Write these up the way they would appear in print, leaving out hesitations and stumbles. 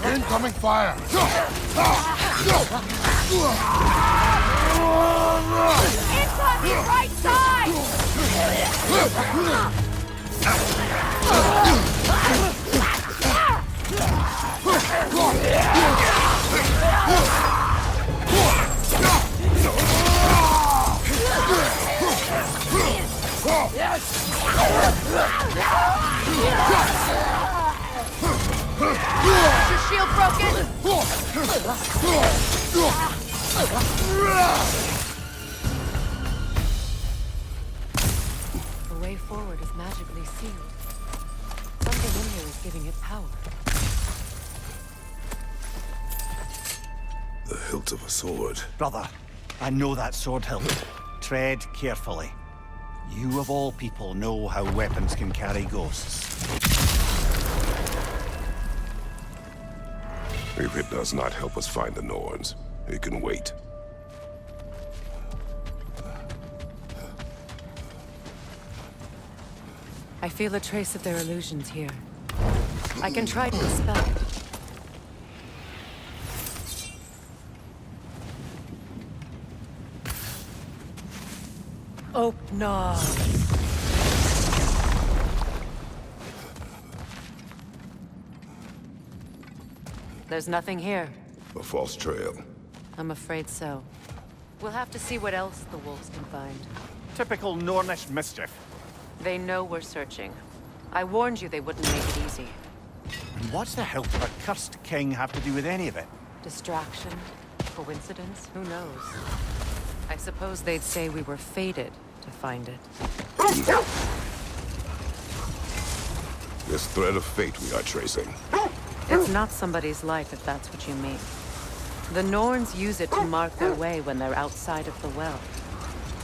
Incoming fire! Incoming right side! Is your shield broken? The way forward is magically sealed. Something in here is giving it power. The hilt of a sword. Brother, I know that sword hilt. Tread carefully. You of all people know how weapons can carry ghosts. If it does not help us find the Norns, it can wait. I feel a trace of their illusions here. I can try to dispel it. Opna. There's nothing here. A false trail. I'm afraid so. We'll have to see what else the wolves can find. Typical Nornish mischief. They know we're searching. I warned you they wouldn't make it easy. And what's the hilt of a cursed king have to do with any of it? Distraction? Coincidence? Who knows? I suppose they'd say we were fated to find it. This thread of fate we are tracing. It's not somebody's life, if that's what you mean. The Norns use it to mark their way when they're outside of the well.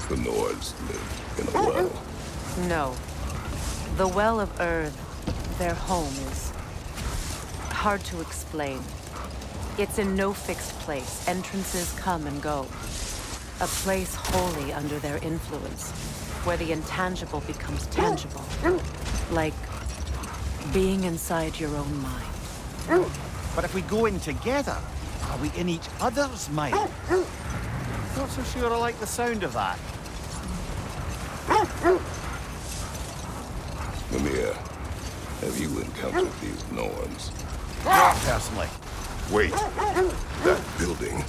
The Nords live in a well. No. The Well of Earth, their home, is hard to explain. It's in no fixed place. Entrances come and go. A place wholly under their influence, where the intangible becomes tangible. Like being inside your own mind. But if we go in together, are we in each other's mind? Not so sure I like the sound of that. Mimir, have you encountered these Norns? Not personally. Wait. That building.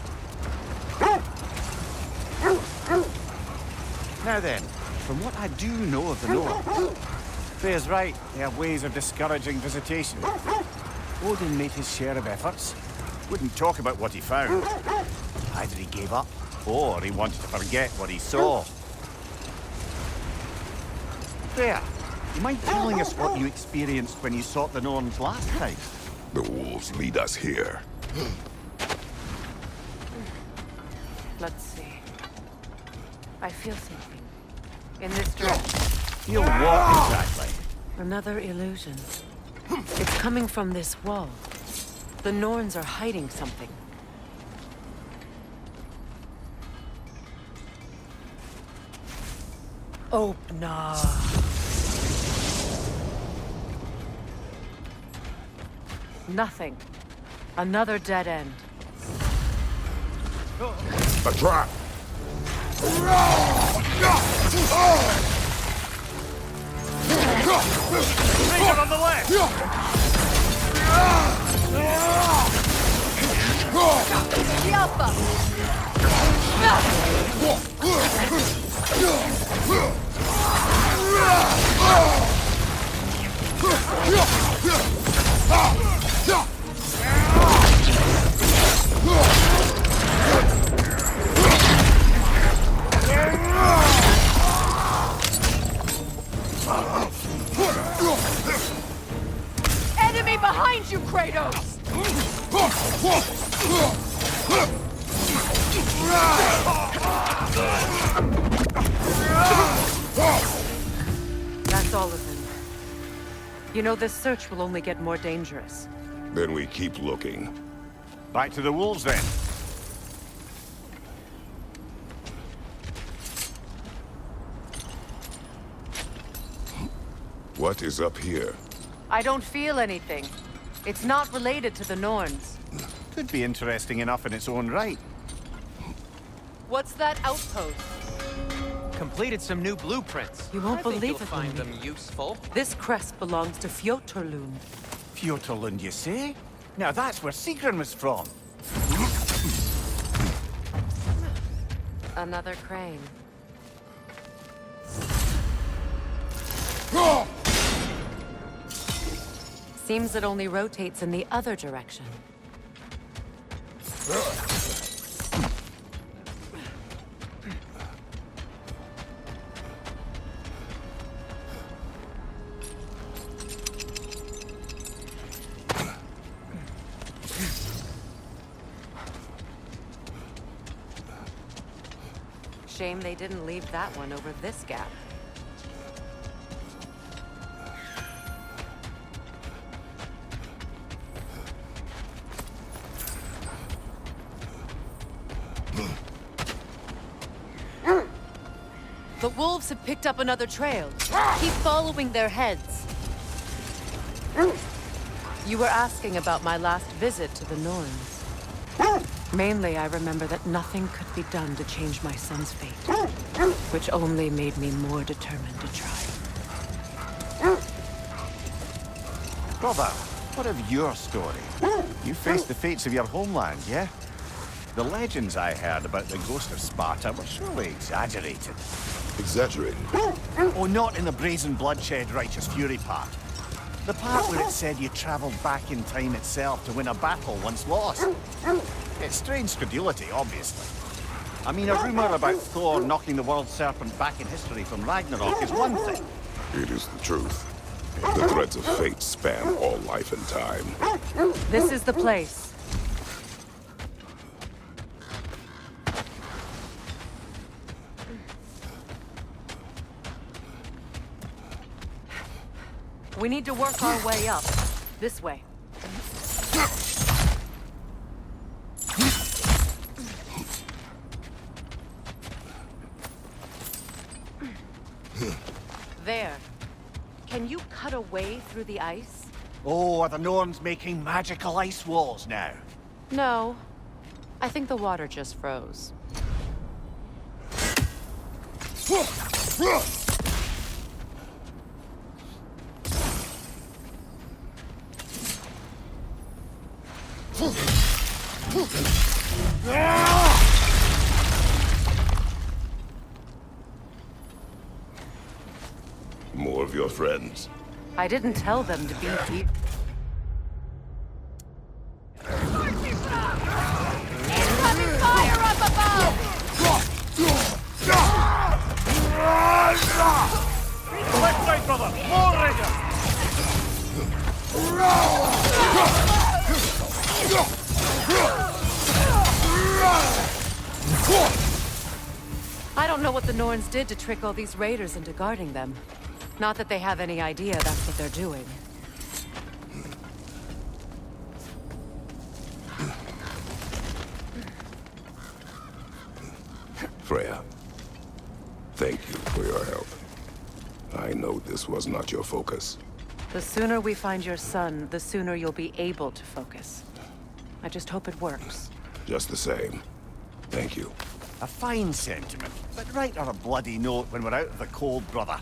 Now then, from what I do know of the Norse, Freya's right, they have ways of discouraging visitation. Odin made his share of efforts. Wouldn't talk about what he found. Either he gave up, or he wanted to forget what he saw. Freya, you mind telling us what you experienced when you sought the Norns last time? The wolves lead us here. Let's see. I feel something. In this direction. Feel what exactly? Another illusion. It's coming from this wall. The Norns are hiding something. Opna. Nothing. Another dead end. A trap! Ranger on the left! behind you, Kratos! That's all of them. You know, this search will only get more dangerous. Then we keep looking. Back to the wolves, then. What is up here? I don't feel anything. It's not related to the Norns. Could be interesting enough in its own right. What's that outpost? Completed some new blueprints. You won't I think believe you'll it, find Louis. them useful. This crest belongs to Fjotorlund. Fjotorlund, you say? Now that's where Sigrun was from. Another crane. Seems it only rotates in the other direction. Shame they didn't leave that one over this gap. The wolves have picked up another trail. Keep following their heads. You were asking about my last visit to the Norns. Mainly, I remember that nothing could be done to change my son's fate, which only made me more determined to try. Brother, what of your story? You faced the fates of your homeland, yeah? The legends I heard about the ghost of Sparta were surely exaggerated. Exaggerated. Oh, not in the brazen bloodshed righteous fury part. The part where it said you traveled back in time itself to win a battle once lost. It's strange credulity, obviously. I mean, a rumor about Thor knocking the world serpent back in history from Ragnarok is one thing. It is the truth. The threads of fate span all life and time. This is the place. We need to work our way up. This way. There. Can you cut a way through the ice? Oh, are the Norns making magical ice walls now? No. I think the water just froze. More of your friends. I didn't tell them to be here. Incoming fire up above! Left side, brother! More raiders! I don't know what the Norns did to trick all these raiders into guarding them. Not that they have any idea that's what they're doing. Freya, thank you for your help. I know this was not your focus. The sooner we find your son, the sooner you'll be able to focus. I just hope it works. Just the same. Thank you. A fine sentiment, but write her a bloody note when we're out of the cold, brother.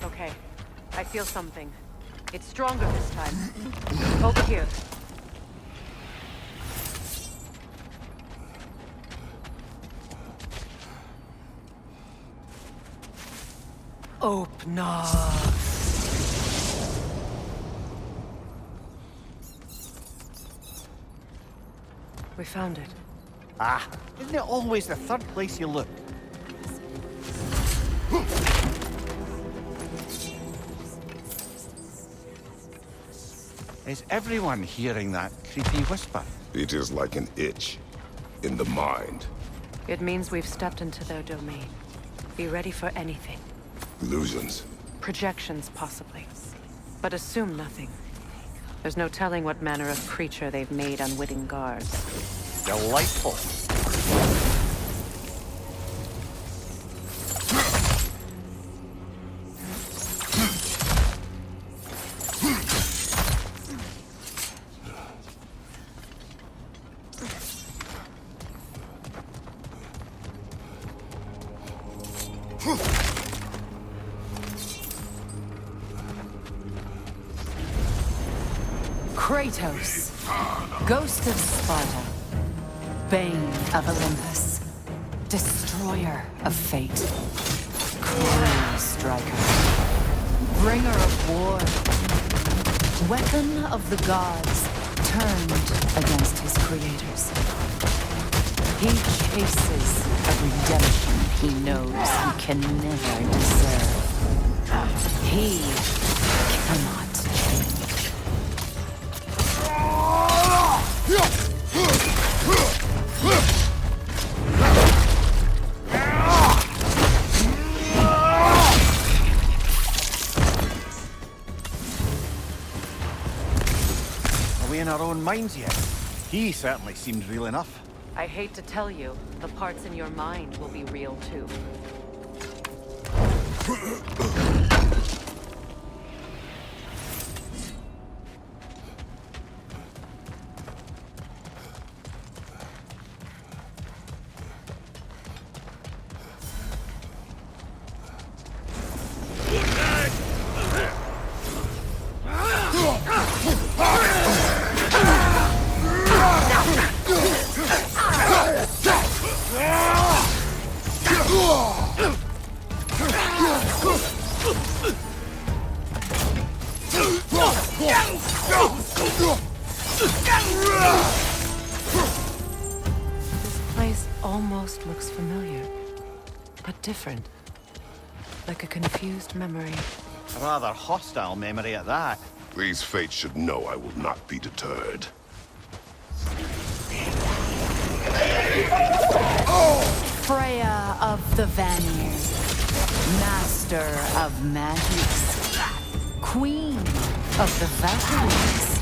Okay, I feel something. It's stronger this time. Over here. Open up. We found it. Ah, isn't it always the third place you look? Is everyone hearing that creepy whisper? It is like an itch in the mind. It means we've stepped into their domain. Be ready for anything. Illusions. Projections, possibly. But assume nothing. There's no telling what manner of creature they've made unwitting guards. Delightful. Kratos, Ghost of Sparta, Bane of Olympus, Destroyer of Fate, Cruel Striker, Bringer of War, Weapon of the Gods, turned against his creators. He chases a redemption he knows he can never deserve. He cannot change. Are we in our own minds yet? He certainly seemed real enough. I hate to tell you, the parts in your mind will be real too. This place almost looks familiar, but different. Like a confused memory. A rather hostile memory at that. These fates should know I will not be deterred. Freya of the Vanir, Master of Magics, Queen of the Valkyries,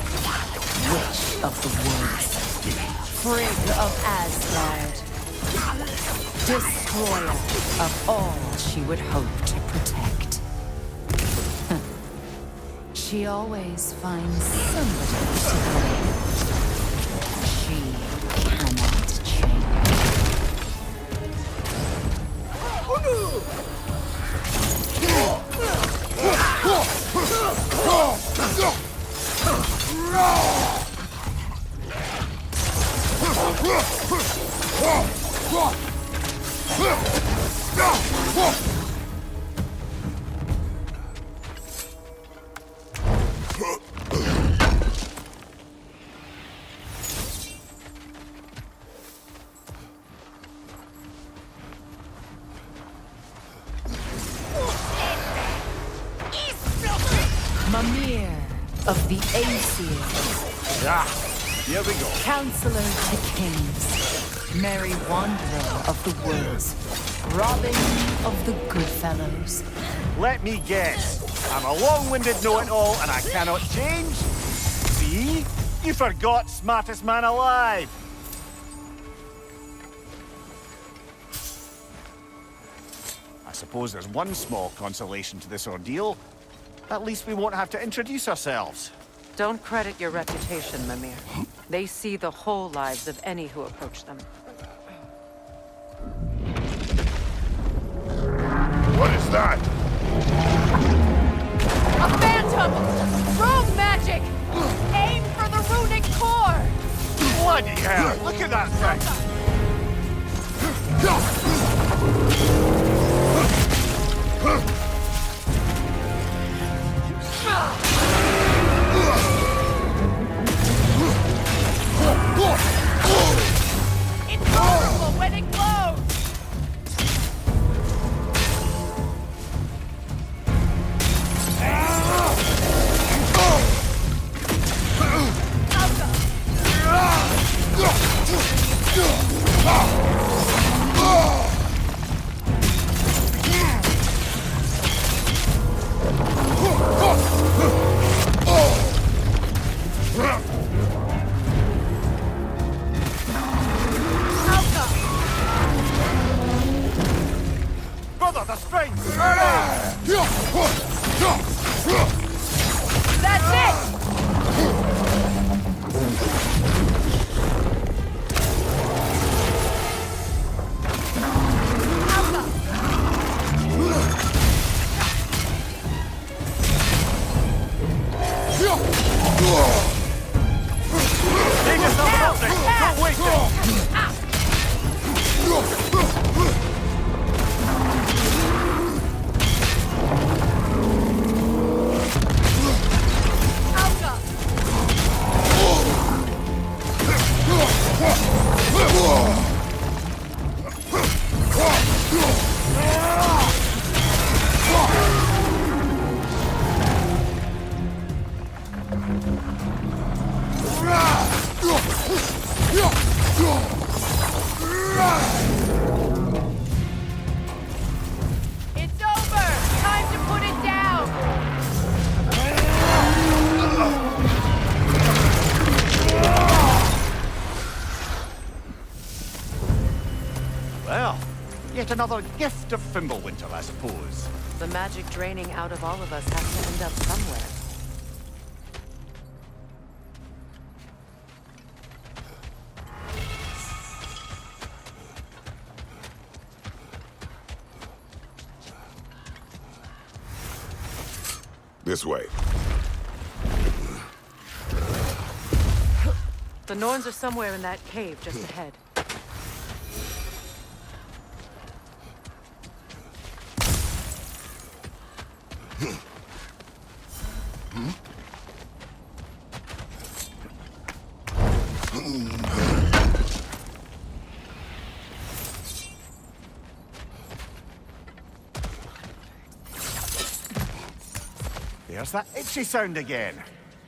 Witch of the Woods, Frigg of Asgard, Destroyer of all she would hope to protect. She always finds somebody to blame. She cannot change. Mimir of the Aesir, Ah, here we go. Counselor to Kings, Merry Wanderer of the Woods, Robin of the Goodfellows. Let me guess. I'm a long-winded know-it-all and I cannot change? See? You forgot smartest man alive. I suppose there's one small consolation to this ordeal. At least we won't have to introduce ourselves. Don't credit your reputation, Mimir. They see the whole lives of any who approach them. That's it! Take yourself an opening! Don't waste it! It's over! Time to put it down! Well, yet another gift of Fimbulwinter, I suppose. The magic draining out of all of us has to end up somewhere. This way. The Norns are somewhere in that cave just ahead. There's that itchy sound again.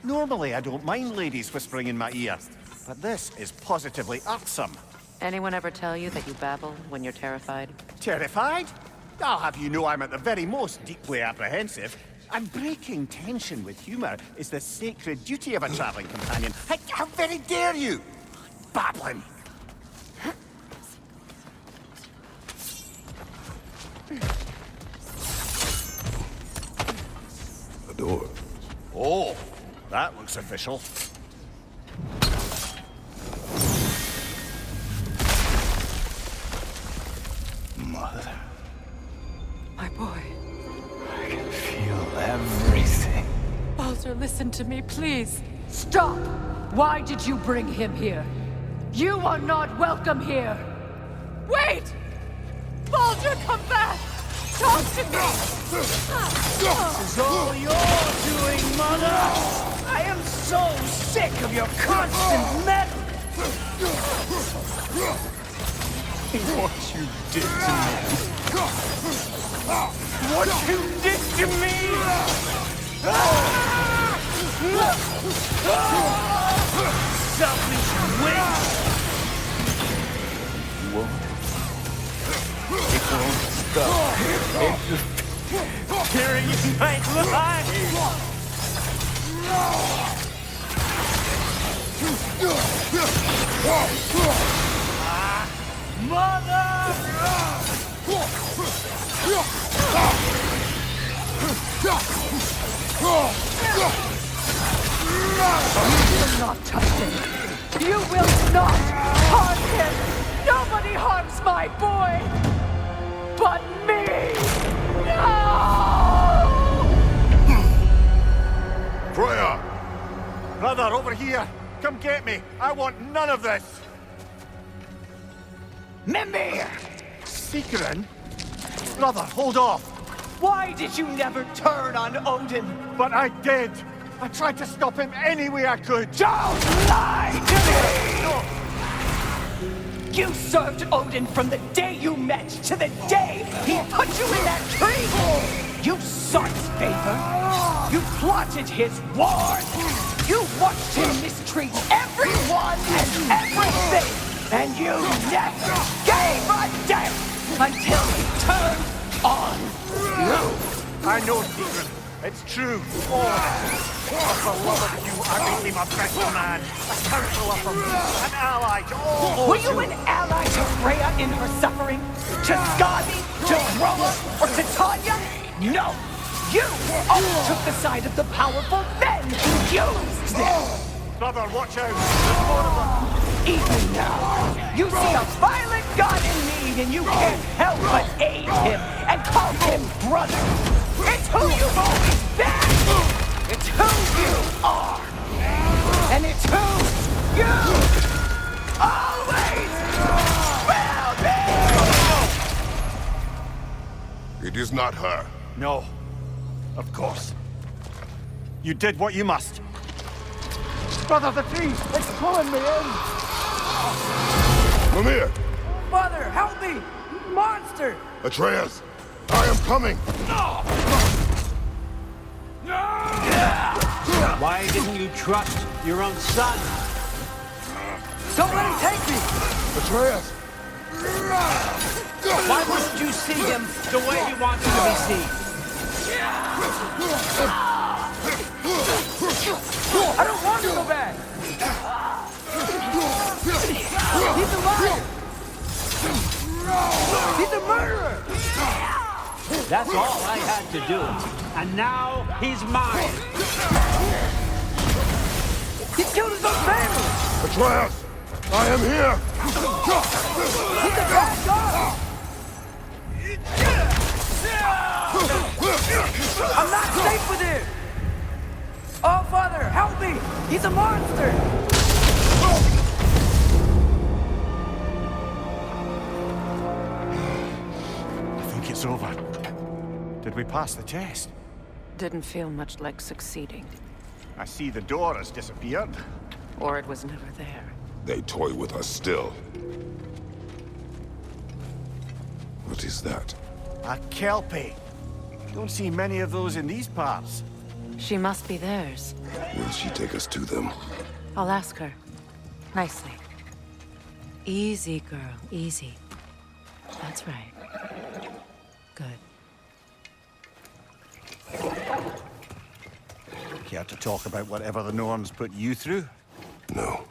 Normally, I don't mind ladies whispering in my ear, but this is positively irksome. Anyone ever tell you that you babble when you're terrified? Terrified? I'll have you know I'm at the very most deeply apprehensive. And breaking tension with humor is the sacred duty of a traveling companion. How very dare you! Babbling! The door. Oh, that looks official. Mother, My boy. I can feel everything. Baldur, listen to me, please. Stop! Why did you bring him here? You are not welcome here! Wait! Baldur, come back! Talk to me! This is all you're doing, Mother! I am so sick of your constant meddling! What you did to me. What you did to me! Selfish witch! It won't stop. It's tearing in my life. Mother! You will not touch him! You will not harm him! Nobody harms my boy! But me! No! Freya! Brother, over here! Come get me! I want none of this! Mimir! Secret? Brother, hold off! Why did you never turn on Odin? But I did! I tried to stop him any way I could! Don't lie to me! You served Odin from the day you met to the day he put you in that tree! You sought his favor. You plotted his wars. You watched him mistreat everyone and everything. And you never gave a damn until he turned on you. I know, Secret. It's true. Oh, for love of you, I became a better man. A counselor for me. An ally to all those Were you an ally to Freya in her suffering? To Skadi? To Roma? Or to Tanya? No! You always took the side of the powerful, then used them! Brother, watch out! There's more of them! Even now, you see a violent god in need and you can't help but aid him and call him brother! It's who you've always been! It's who you are! And it's who you always will be! It is not her. No. Of course. You did what you must. Brother, the tree! It's pulling me in! Mimir! Mother, help me! Monster! Atreus! I am coming! Why didn't you trust your own son? Don't let him take me! Atreus! Why wouldn't you see him the way he wants him to be seen? I don't want to go back! He's a liar! He's a murderer! That's all I had to do. And now he's mine. He killed his own family! Atreus! I am here! He's a bad god! I'm not safe with him! Oh, Father, help me! He's a monster! I think it's over. Did we pass the test? Didn't feel much like succeeding. I see the door has disappeared. Or it was never there. They toy with us still. What is that? A kelpie. Don't see many of those in these parts. She must be theirs. Will she take us to them? I'll ask her. Nicely. Easy, girl. Easy. That's right. Good. Care to talk about whatever the Norns put you through? No.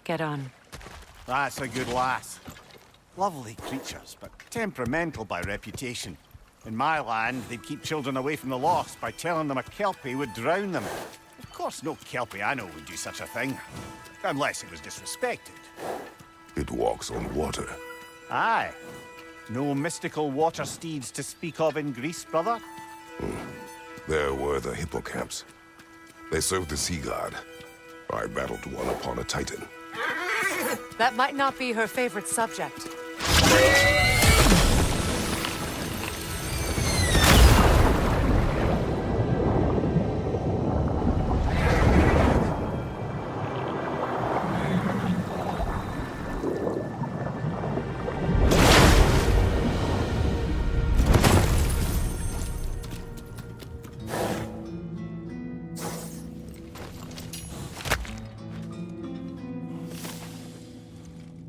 Get on. That's a good lass. Lovely creatures, but temperamental by reputation. In my land, they'd keep children away from the lost by telling them a kelpie would drown them. Of course, no kelpie I know would do such a thing. Unless it was disrespected. It walks on water. Aye. No mystical water steeds to speak of in Greece, brother? There were the hippocamps. They served the sea god. I battled one upon a titan. That might not be her favorite subject.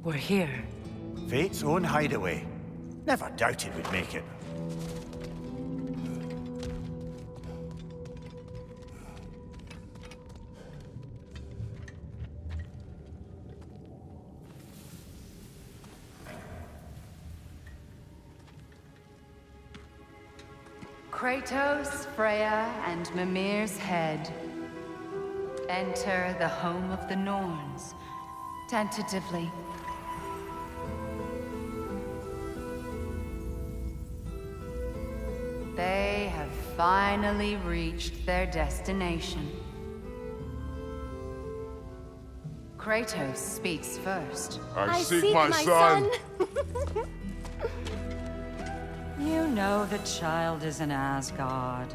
We're here. Fate's own hideaway. Never doubted we'd make it. Kratos, Freya, and Mimir's head. Enter the home of the Norns, tentatively. They have finally reached their destination. Kratos speaks first. I seek my son. You know the child is in Asgard.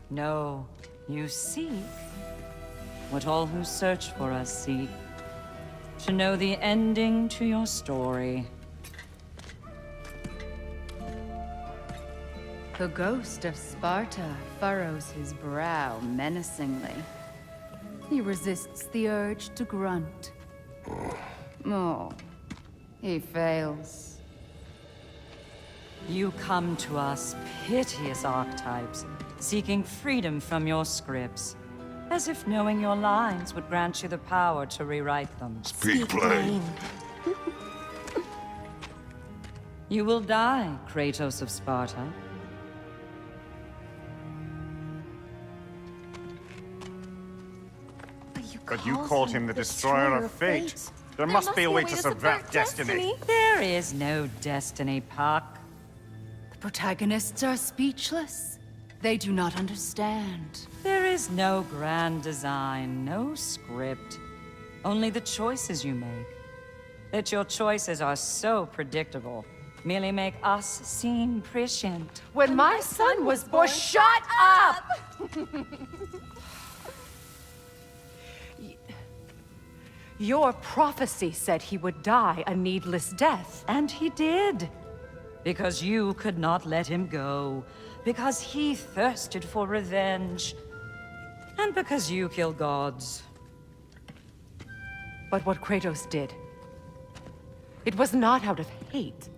No, you seek what all who search for us seek. To know the ending to your story. The ghost of Sparta furrows his brow menacingly. He resists the urge to grunt. Oh, he fails. You come to us, piteous archetypes, seeking freedom from your scripts. As if knowing your lines would grant you the power to rewrite them. Speak plain. You will die, Kratos of Sparta. But you called him the destroyer of fate. There must be a way to subvert destiny. There is no destiny, Puck. The protagonists are speechless. They do not understand. There is no grand design, no script. Only the choices you make. That your choices are so predictable merely make us seem prescient. When my son was born, shut up! Your prophecy said he would die a needless death. And he did. Because you could not let him go. Because he thirsted for revenge. And because you kill gods. But what Kratos did, it was not out of hate.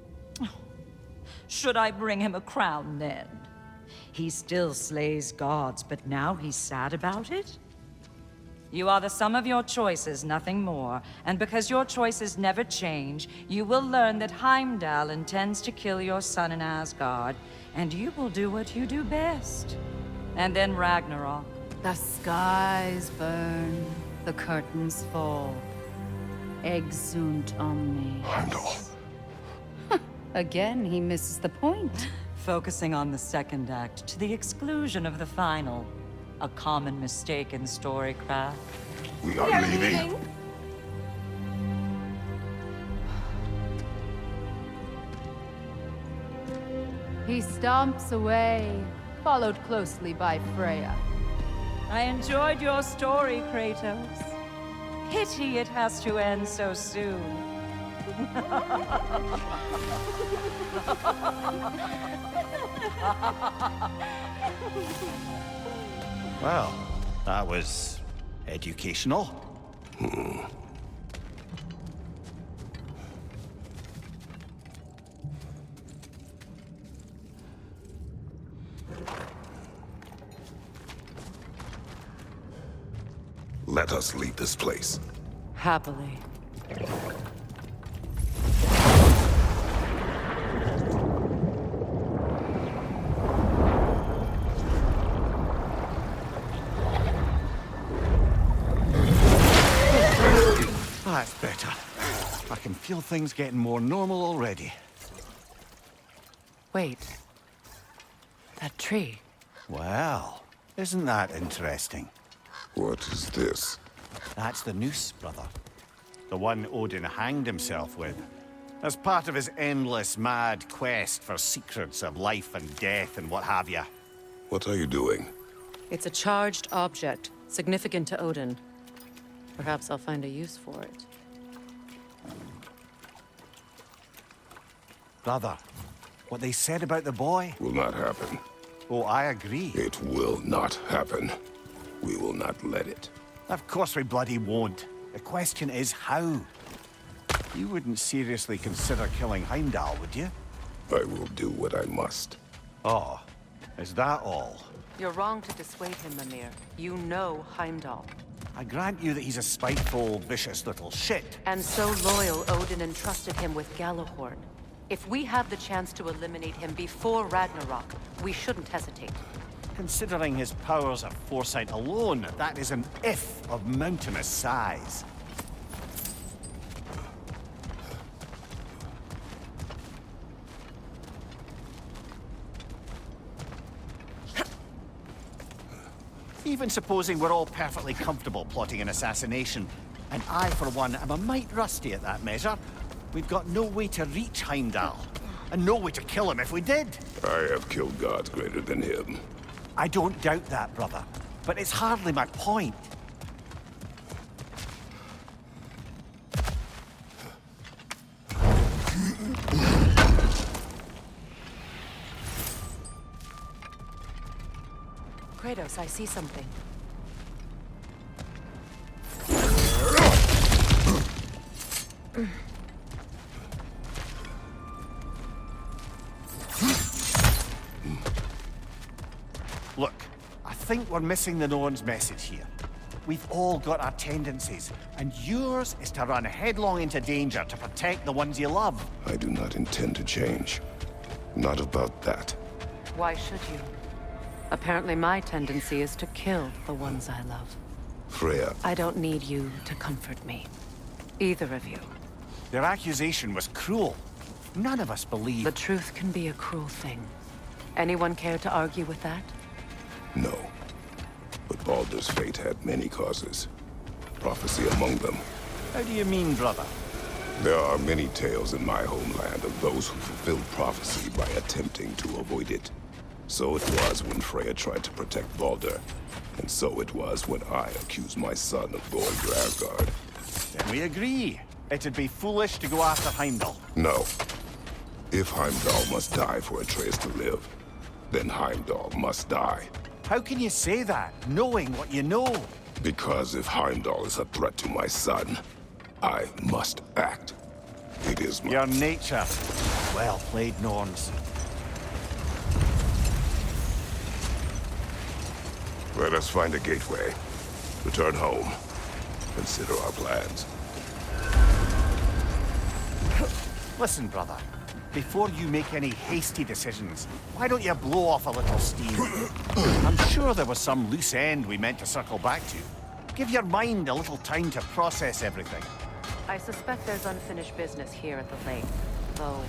Should I bring him a crown then? He still slays gods, but now he's sad about it? You are the sum of your choices, nothing more. And because your choices never change, you will learn that Heimdall intends to kill your son in Asgard, and you will do what you do best. And then Ragnarok. The skies burn, the curtains fall. Exunt omnes. Heimdall. Again, he misses the point. Focusing on the second act to the exclusion of the final. A common mistake in storycraft. We are leaving. He stomps away, followed closely by Freya. I enjoyed your story, Kratos. Pity it has to end so soon. Well, that was educational. Let us leave this place. Happily. That's better. I can feel things getting more normal already. Wait. That tree. Well, isn't that interesting? What is this? That's the noose, brother. The one Odin hanged himself with. As part of his endless, mad quest for secrets of life and death and what have you. What are you doing? It's a charged object, significant to Odin. Perhaps I'll find a use for it. Brother, what they said about the boy? Will not happen. Oh, I agree. It will not happen. We will not let it. Of course we bloody won't. The question is how? You wouldn't seriously consider killing Heimdall, would you? I will do what I must. Oh, is that all? You're wrong to dissuade him, Mimir. You know Heimdall. I grant you that he's a spiteful, vicious little shit. And so loyal, Odin entrusted him with Gjallarhorn. If we have the chance to eliminate him before Ragnarok, we shouldn't hesitate. Considering his powers of foresight alone, that is an if of mountainous size. Even supposing we're all perfectly comfortable plotting an assassination, and I, for one, am a mite rusty at that measure, we've got no way to reach Heimdall, and no way to kill him if we did. I have killed gods greater than him. I don't doubt that, brother, but it's hardly my point. Kratos, I see something. Look, I think we're missing the Norn's message here. We've all got our tendencies, and yours is to run headlong into danger to protect the ones you love. I do not intend to change. Not about that. Why should you? Apparently my tendency is to kill the ones I love. Freya, I don't need you to comfort me. Either of you. Their accusation was cruel. None of us believe... The truth can be a cruel thing. Anyone care to argue with that? no. But Baldur's fate had many causes. Prophecy among them. How do you mean, brother? There are many tales in my homeland of those who fulfilled prophecy by attempting to avoid it. So it was when Freya tried to protect Baldur. And so it was when I accused my son of going to Asgard. Then we agree. It'd be foolish to go after Heimdall. No. If Heimdall must die for Atreus to live, then Heimdall must die. How can you say that, knowing what you know? Because if Heimdall is a threat to my son, I must act. It is my... Your nature. Well played, Norns. Let us find a gateway. Return home. Consider our plans. Listen, brother. Before you make any hasty decisions, why don't you blow off a little steam? I'm sure there was some loose end we meant to circle back to. Give your mind a little time to process everything. I suspect there's unfinished business here at the lake. Though,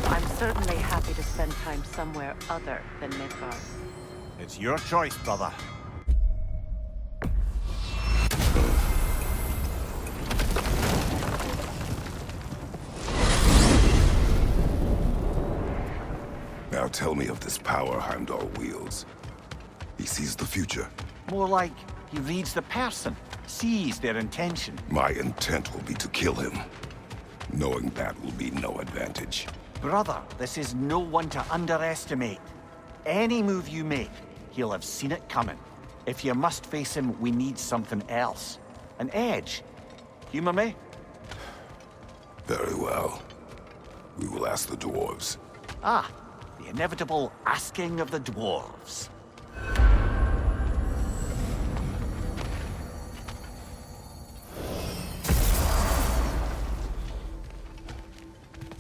I'm certainly happy to spend time somewhere other than Midgard. It's your choice, brother. Now tell me of this power Heimdall wields. He sees the future. More like he reads the person, sees their intention. My intent will be to kill him. Knowing that will be no advantage. Brother, this is no one to underestimate. Any move you make, he'll have seen it coming. If you must face him, we need something else. An edge. Humor me? Very well. We will ask the dwarves. Ah, the inevitable asking of the dwarves.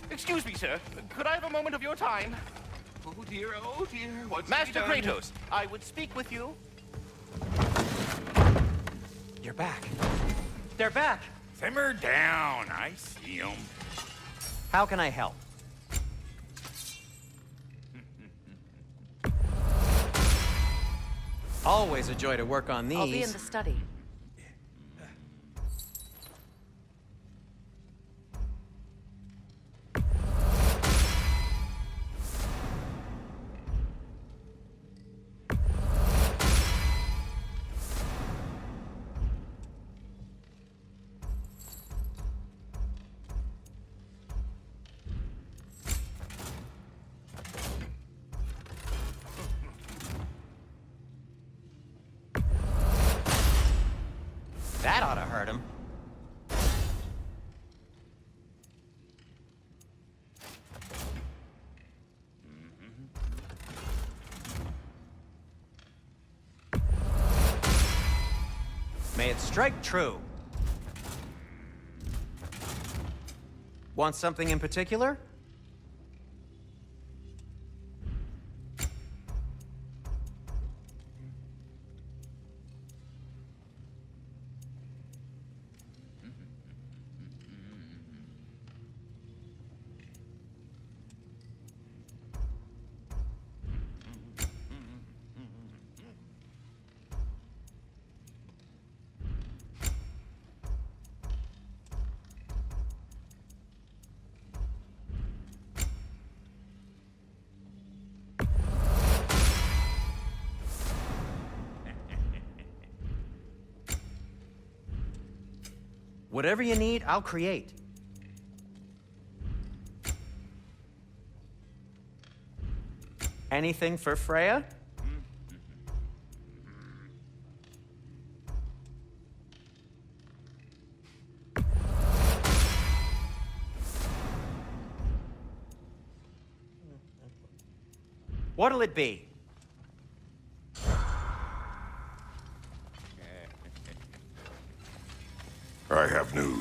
Excuse me, sir. Could I have a moment of your time? Oh dear, what's Master Kratos, I would speak with you. You're back. They're back. Simmer down, I see them. How can I help? Always a joy to work on these. I'll be in the study. That ought to hurt him. May it strike true. Want something in particular? Whatever you need, I'll create. Anything for Freya? What'll it be?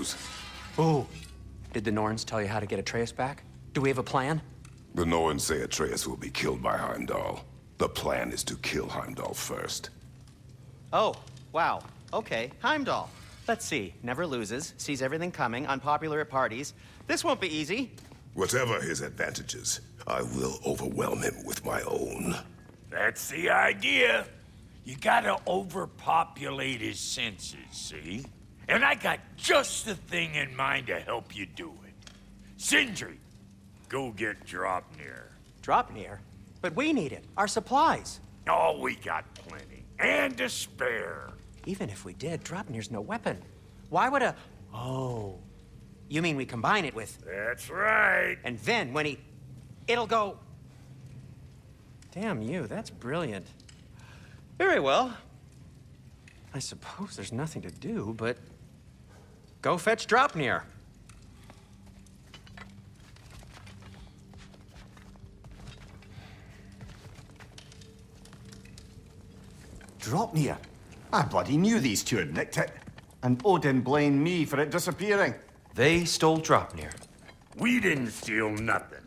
news. Ooh. Did the Norns tell you how to get Atreus back? Do we have a plan? The Norns say Atreus will be killed by Heimdall. The plan is to kill Heimdall first. Oh, wow. Okay, Heimdall. Let's see. Never loses, sees everything coming, unpopular at parties. This won't be easy. Whatever his advantages, I will overwhelm him with my own. That's the idea. You gotta overpopulate his senses, see? And I got just the thing in mind to help you do it. Sindri, go get Draupnir. Draupnir? But we need it. Our supplies. Oh, we got plenty. And to spare. Even if we did, Draupnir's no weapon. Why would a... Oh. You mean we combine it with... That's right. And then when he... It'll go... Damn you, that's brilliant. Very well. I suppose there's nothing to do, but... Go fetch Draupnir. Draupnir? I bloody knew these two had nicked it. And Odin blamed me for it disappearing. They stole Draupnir. We didn't steal nothing.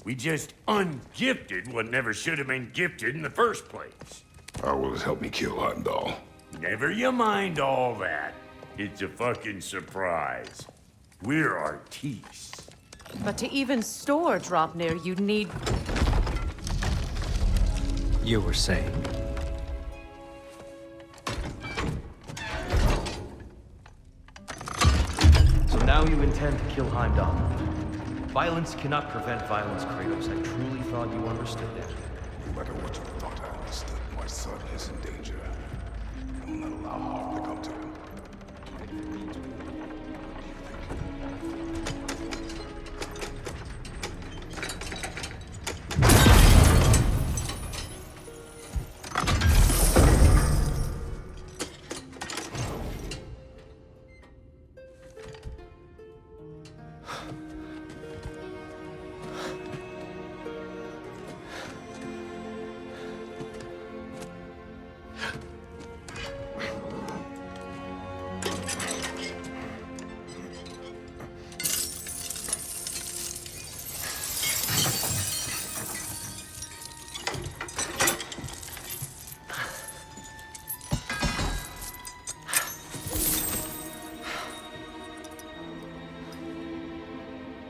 We just ungifted what never should have been gifted in the first place. How will it help me kill Heimdall? Never you mind all that. It's a fucking surprise. We're artistes. But to even store Draupnir, you'd need... You were saying? So now you intend to kill Heimdall. Violence cannot prevent violence, Kratos. I truly thought you understood that. No matter what you thought I understood, my son is in danger. I will not allow harm to come to him.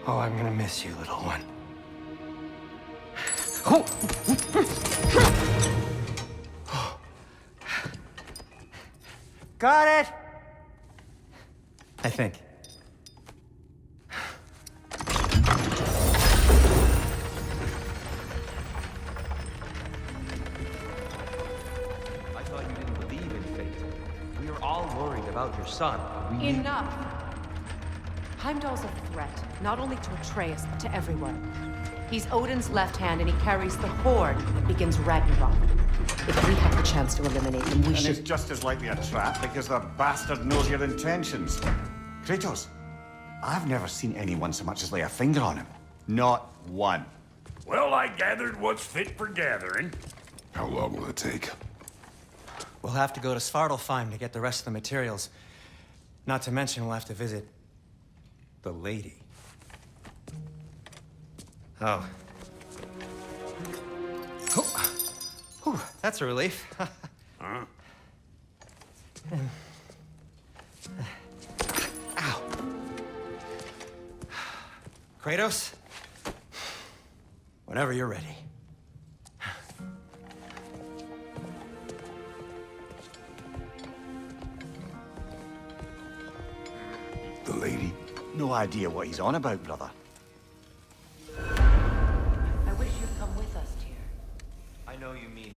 Oh, I'm gonna miss you, little one. Got it! I think. I thought you didn't believe in fate. We are all worried about your son. We need... Enough! Heimdall's a threat, not only to Atreus, but to everyone. He's Odin's left hand, and he carries the horde that begins Ragnarok. If we have the chance to eliminate him, we should... And it's just as likely a trap because the bastard knows your intentions. Kratos, I've never seen anyone so much as lay a finger on him. Not one. Well, I gathered what's fit for gathering. How long will it take? We'll have to go to Svartalfheim to get the rest of the materials. Not to mention we'll have to visit... the lady. Oh. Oh. Whew, that's a relief. Huh? Ow. Kratos? Whenever you're ready. The lady? No idea what he's on about, brother. I wish you'd come with us, dear. I know you mean...